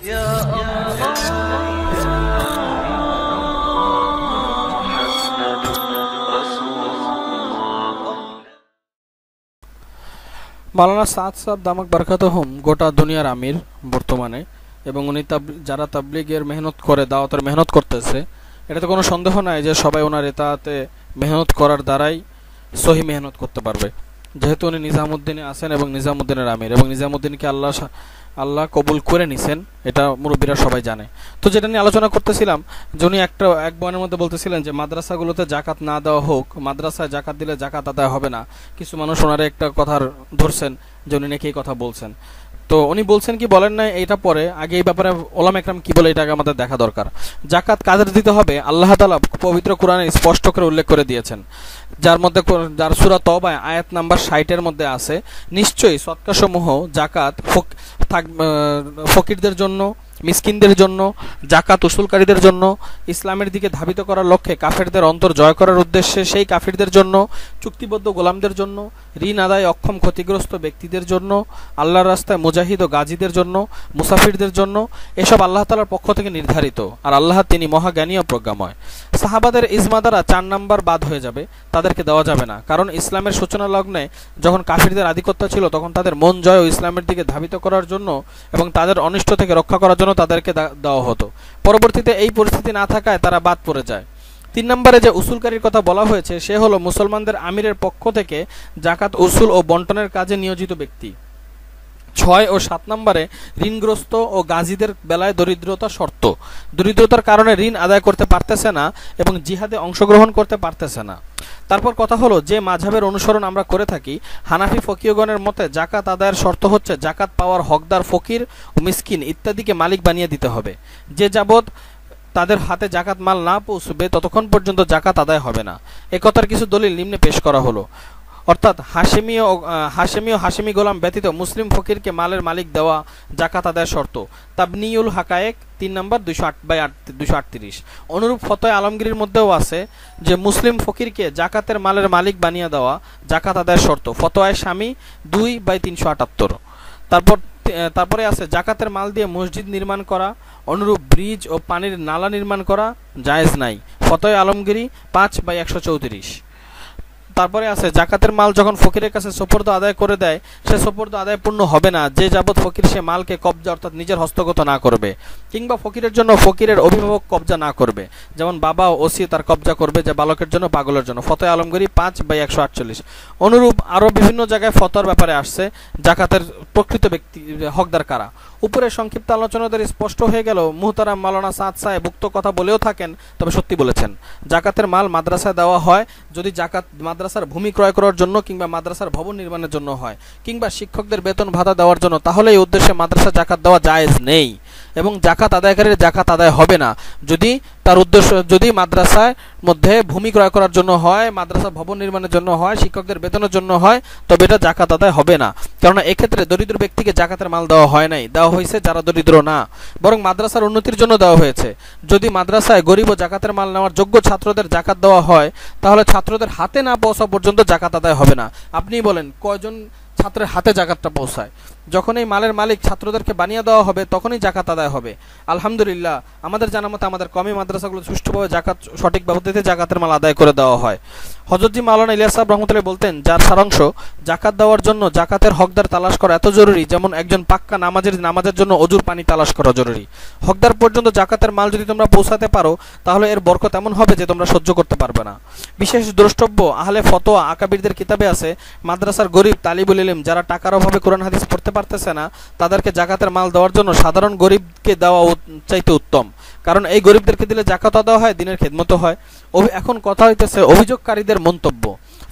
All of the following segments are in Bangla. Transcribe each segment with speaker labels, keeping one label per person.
Speaker 1: يا
Speaker 2: মাওলানা সাদ সাহেব দামাক বারকাতুহুম গোটা দুনিয়ার আমির বর্তমানে, এবং উনি যারা তাবলীগের মেহনত করে, দাওয়াতের মেহনত করতেছে, এটাতে কোনো সন্দেহ নাই যে সবাই ওনার এতাতে মেহনত করার দ্বারাই সহি মেহনত করতে পারবে, যেহেতু উনি নিজামুদ্দিনে আছেন এবং নিজামুদ্দিনের আমির, এবং নিজামুদ্দিনকে আল্লাহ কবুল করে নিছেন, এটা মুরব্বীরা সবাই জানে। তো যেটা নিয়ে আলোচনা করতেছিলাম, যে উনি এক বয়ানের মধ্যে বলতেছিলেন যে মাদ্রাসাগুলোতে জাকাত না দেওয়া হোক, মাদ্রাসায় জাকাত দিলে জাকাত আদায় হবে না। কিছু মানুষ ওনারা একটা কথা ধরছেন যে উনি নাকি এই কথা বলছেন। তো উনি বলছেন কি বলেন না এটা পরে, আগে এই ব্যাপারে ওলামা একরাম কি বলে এটাকে আমাদের দেখা দরকার। জাকাত কাদের দিতে হবে আল্লাহ তাআলা পবিত্র কোরআনে স্পষ্ট করে উল্লেখ করে দিয়েছেন, যার সূরা তওবায় আয়াত নাম্বার 60 এর মধ্যে আছে, নিশ্চয়ই সদকাসমূহ জাকাত ফকিরদের জন্য, মিসকিনদের জন্য, জাকাত উসুলকারীদের জন্য, ইসলামের দিকে ধাবিত করার লক্ষ্যে কাফেরদের অন্তর জয় করার উদ্দেশ্যে সেই কাফিরদের জন্য, চুক্তিবদ্ধ গোলামদের জন্য, ঋণ আদায় অক্ষম ক্ষতিগ্রস্ত ব্যক্তিদের জন্য, আল্লাহর রাস্তায় মুজাহিদ ও গাজীদের জন্য, মুসাফিরদের জন্য, এসব আল্লাহ তাআলার পক্ষ থেকে নির্ধারিত, আর আল্লাহ তিনি মহাজ্ঞানী ও প্রজ্ঞাময়। সাহাবাদের ইজমা দ্বারা 4 নাম্বার বাদ হয়ে যাবে, তাদেরকে দেওয়া যাবে না, কারণ ইসলামের সূচনা লগ্নে যখন কাফিরদের আধিপত্য ছিল তখন তাদের মন জয় ও ইসলামের দিকে ধাবিত করার জন্য এবং তাদের অনিষ্ট থেকে রক্ষা করার জন্য তাদেরকে দেওয়া হতো। পরবর্তীতে এই পরিস্থিতি না থাকায় তারা বাদ পড়ে যায়। 3 নম্বরে যে উসুলকারীর কথা বলা হয়েছে সে হলো মুসলমানদের আমিরের পক্ষ থেকে জাকাত উসুল ও বন্টনের কাজে নিয়োজিত ব্যক্তি। 6 ও 7 নম্বরে ঋণগ্রস্ত ও গাজীদের বেলায় দরিদ্রতা শর্ত, দরিদ্রতার কারণে ঋণ আদায় করতে পারতেছে না এবং জিহাদে অংশগ্রহণ করতে পারতেছে না। তারপর কথা হলো, যে মাযহাবের অনুসরণ আমরা করে থাকি, হানাফি ফকিহগণের মতে জাকাত আদায়ের শর্ত হচ্ছে জাকাত পাওয়ার হকদার ফকির ও মিসকিন ইত্যাদিকে মালিক বানিয়ে দিতে হবে। যে যাবত তাদের হাতে জাকাত মাল না পৌঁছবে ততক্ষণ পর্যন্ত জাকাত আদায় হবে না। একথার কিছু দলিল নিম্নে পেশ করা হলো। অর্থাৎ হাশেমি গোলাম ব্যতীত মুসলিম ফকিরকে মালের মালিক দেওয়া জাকাত আদায়ের শর্ত। তাবনিউল হাকায়েক 3 নম্বর 238। অনুরূপ ফতোয়া আলমগীরের মধ্যেও আছে যে মুসলিম ফকিরকে জাকাতের মালের মালিক বানিয়ে দেওয়া জাকাত আদায়ের শর্ত। ফতোয়ায়ে শামী 2/378। তারপরে আছে জাকাতের মাল দিয়ে মসজিদ নির্মাণ করা, অনুরূপ ব্রিজ ও পানির নালা নির্মাণ করা জায়েজ নাই। ফতোয়া আলমগীরি 5/134। তারপরে আছে জাকাতের মাল যখন ফকিরের কাছে সোপর্দ আদায় করে দেয় সে সোপর্দ আদায় পূর্ণ হবে না যে যাবত ফকির সে মালকে কবজা অর্থাৎ নিজের হস্তগত না করবে, কিংবা ফকিরের জন্য ফকিরের অভিভাবক কবজা না করবে, যেমন বাবা ও ওসি তার কবজা করবে, যে বালকের জন্য পাগলের জন্য। ফতোয়া আলমগীরি 5/148। অনুরূপ আরও বিভিন্ন জায়গায় ফতোয়ার ব্যাপারে আসছে জাকাতের প্রকৃত ব্যক্তি হকদার কারা। উপরে সংক্ষিপ্ত আলোচনা দ্বারা স্পষ্ট হয়ে গেল মুহতারাম মাওলানা সাদ সাহেব উক্ত কথা বলেও থাকেন তবে সত্যি বলেছেন। জাকাতের মাল মাদ্রাসায় দেওয়া হয় যদি জাকাত মাদ্রাসার ভূমি ক্রয় করার জন্য কিংবা মাদ্রাসার ভবন নির্মাণের জন্য হয়, কিংবা শিক্ষকদের বেতন ভাতা দেওয়ার জন্য, তাহলে এই উদ্দেশ্যে মাদ্রাসা জাকাত দেওয়া জায়েজ নেই এবং জাকাত আদায়কারীর জাকাত আদায় হবে না। যদি মাদ্রাসার মধ্যে ভূমি ক্রয় করার জন্য হয়, মাদ্রাসা ভবন নির্মাণের জন্য হয়, শিক্ষকদের বেতনের জন্য হয়, তবে এটা জাকাত আদায় হবে না। কারণ এক্ষেত্রে দরিদ্র ব্যক্তিকে জাকাতের মাল দেওয়া হয় নাই, দেওয়া হয়েছে যারা দরিদ্র না, বরং মাদ্রাসার উন্নতির জন্য দেওয়া হয়েছে। যদি মাদ্রাসায় গরিব ও জাকাতের মাল নেওয়ার যোগ্য ছাত্রদের জাকাত দেওয়া হয় তাহলে ছাত্রদের হাতে না পৌঁছা পর্যন্ত জাকাত আদায় হবে না। আপনি বলেন কয়জন ছাত্রের হাতে জাকাতটা পৌঁছায়? যখন এই মালের মালিক ছাত্রদেরকে বানিয়ে দেওয়া হবে তখনই জাকাত আদায় হবে। আলহামদুলিল্লাহ আমাদের জানা মতে আমাদের কমি মাদ্রাসাগুলো সুষ্ঠুভাবে জাকাত সঠিক পদ্ধতিতে জাকাতের মাল আদায় করে দেওয়া হয়। হযরত মাওলানা ইলিয়াস সাহেব রহমতুল্লাহ বলতেন, যার সারাংশ জাকাত দেওয়ার জন্য জাকাতের হকদার তালাশ করা এত জরুরি যেমন একজন পাক্কা নামাজের জন্য অজুর পানি তালাশ করা জরুরি। হকদার পর্যন্ত জাকাতের মাল যদি তোমরা পৌঁছাতে পারো তাহলে এর বরকত এমন হবে যে তোমরা সহ্য করতে পারবে না। বিশেষ দ্রষ্টব্য আহলে ফতোয়া আকাবিরদের কিতাবে আছে, মাদ্রাসার গরিব তালিবুল ইলম যারা টাকার অভাবে কোরআন হাদিস পড়তে পারতেছে না তাদেরকে জাকাতের মাল দেওয়ার জন্য সাধারণ গরিবকে দেওয়া চাইতে উত্তম, কারণ এই গরিবদেরকে দিলে জাকাত আদায় হয়, দিনের খেদমত হয়। এখন কথা হইতেছে অভিযোগকারীদের মন্তব্য।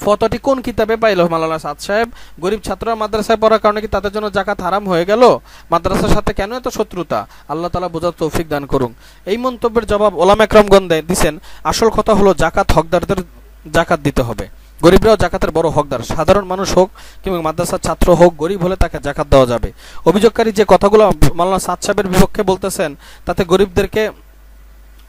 Speaker 2: ফতোয়াটি কোন কিতাবে পাইল মাওলানা সাদ সাহেব? গরিব ছাত্ররা মাদ্রাসায় পড়ার কারণে কি তাদের জন্য জাকাত হারাম হয়ে গেল? মাদ্রাসার সাথে কেন এত শত্রুতা? আল্লাহ তাআলা বোঝার তৌফিক দান করুন। এই মন্তব্যের জবাব ওলামা একরামগণ দিয়েছেন, আসল কথা হলো জাকাত হকদারদের জাকাত দিতে হবে। গরিবরাও জাকাতের বড় হকদার, সাধারণ মানুষ হোক কিংবা মাদ্রাসার ছাত্র হোক, গরিব হলে তাকে জাকাত দেওয়া যাবে। অভিযোগকারী যে কথাগুলো মাওলানা সাদ সাহেবের বিপক্ষে বলতেছেন তাতে গরিবদেরকে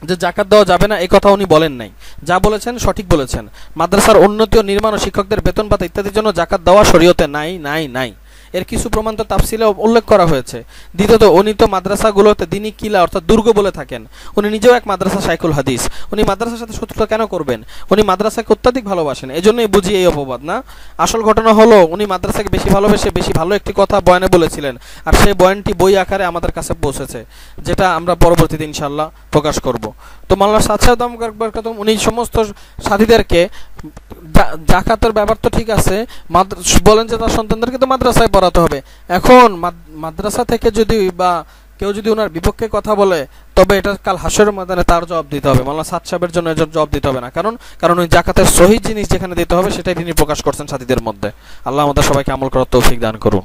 Speaker 2: যে জাকাত দেওয়া যাবে না এই কথা উনি বলেন নাই, যা বলেছেন সঠিক বলেছেন। মাদ্রাসার উন্নতি ও নির্মাণ ও শিক্ষকদের বেতন ভাতা ইত্যাদির জন্য জাকাত দেওয়া শরীয়তে নাই। এর কিছু প্রমাণ তো তাফসিলে উল্লেখ করা হয়েছে। দ্বিতীয়ত উনি তো মাদ্রাসাগুলোতে দিনী কিলা অর্থাৎ দুর্গ বলে থাকেন। উনি নিজেও এক মাদ্রাসা শাইখুল হাদিস। উনি মাদ্রাসার সাথে শত্রুতা কেন করবেন? উনি মাদ্রাসাকে অত্যাধিক ভালোবাসেন, এজন্যই বুঝি এই অপবাদ না। আসল ঘটনা হলো উনি মাদ্রাসাকে বেশি ভালোবেসে বেশি ভালো একটি কথা বয়ানে বলেছিলেন, আর সেই বয়ানটি বই আকারে আমাদের কাছে পৌঁছেছে, যেটা আমরা পরবর্তীতে ইনশাআল্লাহ প্রকাশ করব। তো মাওলানা সাদ সাহেব উনি সমস্ত সাথীদেরকে জাকাতের ব্যাপার তো ঠিক আছে, বলেন যে তার সন্তানদেরকে তো মাদ্রাসায় পড়াতে হবে। এখন মাদ্রাসা থেকে যদি বা কেউ যদি ওনার বিপক্ষে কথা বলে, তবে এটা কাল হাসরের ময়দানে তার জবাব দিতে হবে। মাওলানা সাদ সাহেবের জন্য এর জবাব দিতে হবে না, কারণ ওই জাকাতের সহিহ জিনিস যেখানে দিতে হবে সেটাই তিনি প্রকাশ করছেন সাথীদের মধ্যে। আল্লাহ আমাদের সবাইকে আমল করার তৌফিক দান করুন।